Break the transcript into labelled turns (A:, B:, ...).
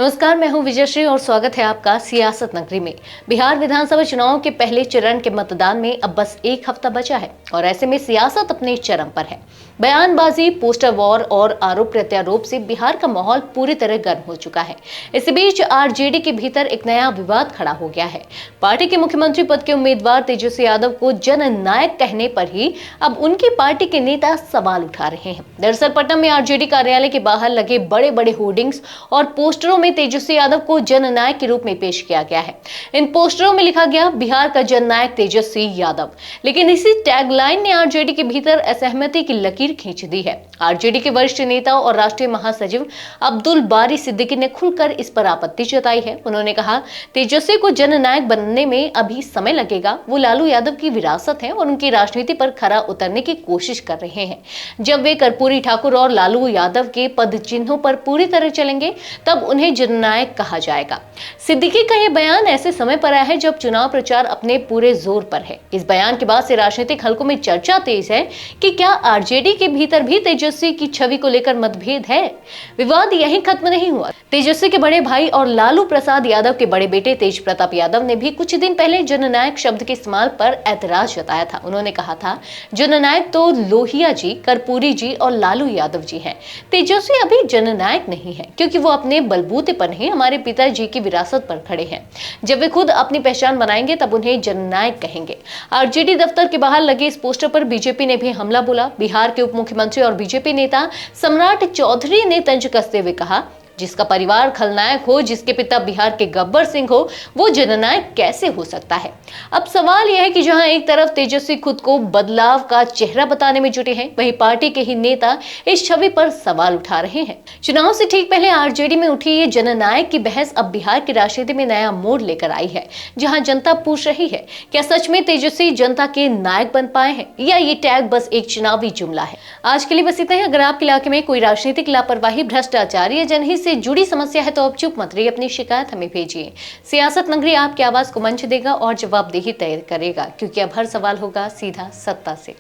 A: नमस्कार, मैं हूं विजयश्री और स्वागत है आपका सियासत नगरी में। बिहार विधानसभा चुनाव के पहले चरण के मतदान में अब बस एक हफ्ता बचा है और ऐसे में सियासत अपने चरम पर है। बयानबाजी, पोस्टर वॉर और आरोप प्रत्यारोप से बिहार का माहौल पूरी तरह गर्म हो चुका है। इस बीच आरजेडी के भीतर एक नया विवाद खड़ा हो गया है। पार्टी के मुख्यमंत्री पद के उम्मीदवार तेजस्वी यादव को जननायक कहने पर ही अब उनकी पार्टी के नेता सवाल उठा रहे हैं। दरअसल पटना में आरजेडी कार्यालय के बाहर लगे बड़े बड़े होर्डिंग्स और पोस्टरों में तेजस्वी यादव को जननायक के रूप में पेश किया गया है। इन पोस्टरों में लिखा गया, बिहार का जननायक तेजस्वी यादव। लेकिन इसी टैगलाइन ने आरजेडी के भीतर असहमति की लकीर खींच दी है। आरजेडी के वरिष्ठ नेता और राष्ट्रीय महासचिव अब्दुल बारी सिद्दीकी ने खुलकर इस पर आपत्ति जताई है। उन्होंने कहा, तेजस्वी को जननायक बनने में अभी समय लगेगा। वो लालू यादव की विरासत है और उनकी राजनीति पर खरा उतरने की कोशिश कर रहे हैं। जब वे कर्पूरी ठाकुर और लालू यादव के पद चिन्हों पर पूरी तरह चलेंगे तब उन्हें जननायक कहा जाएगा। सिद्दीकी का यह बयान ऐसे समय पर आया है जब चुनाव प्रचार अपने पूरे जोर पर है। इस बयान के बाद से राजनीतिक हलकों में चर्चा तेज है कि क्या आरजेडी के भीतर भी तेजस्वी की छवि को लेकर मतभेद है। विवाद यहीं खत्म नहीं हुआ। तेजस्वी के बड़े भाई और लालू प्रसाद यादव के बड़े बेटे तेज प्रताप यादव ने भी कुछ दिन पहले जननायक शब्द के इस्तेमाल पर ऐतराज जताया था। उन्होंने कहा था, जननायक तो लोहिया जी, कर्पूरी जी और लालू यादव जी हैं। तेजस्वी अभी जननायक नहीं है क्योंकि वो अपने बलबूते पर नहीं, हमारे पिताजी की विरासत पर खड़े हैं। जब वे खुद अपनी पहचान बनाएंगे तब उन्हें जननायक कहेंगे। आरजेडी दफ्तर के बाहर लगे इस पोस्टर पर बीजेपी ने भी हमला बोला। बिहार के उप मुख्यमंत्री और बीजेपी नेता सम्राट चौधरी ने तंज कसते हुए कहा, जिसका परिवार खलनायक हो, जिसके पिता बिहार के गब्बर सिंह हो, वो जननायक कैसे हो सकता है। अब सवाल यह है कि जहां एक तरफ तेजस्वी खुद को बदलाव का चेहरा बताने में जुटे हैं, वहीं पार्टी के ही नेता इस छवि पर सवाल उठा रहे हैं। चुनाव से ठीक पहले आरजेडी में उठी ये जननायक की बहस अब बिहार की राजनीति में नया मोड़ लेकर आई है, जहां जनता पूछ रही है, क्या सच में तेजस्वी जनता के नायक बन पाए हैं या ये टैग बस एक चुनावी जुमला है। आज के लिए बस इतना ही। अगर आपके इलाके में कोई राजनीतिक लापरवाही, भ्रष्टाचार या जनहित से जुड़ी समस्या है तो आप चुप मत रहिए, अपनी शिकायत हमें भेजिए। सियासत नगरी आपकी आवाज को मंच देगा और जवाबदेही तय करेगा, क्योंकि अब हर सवाल होगा सीधा सत्ता से।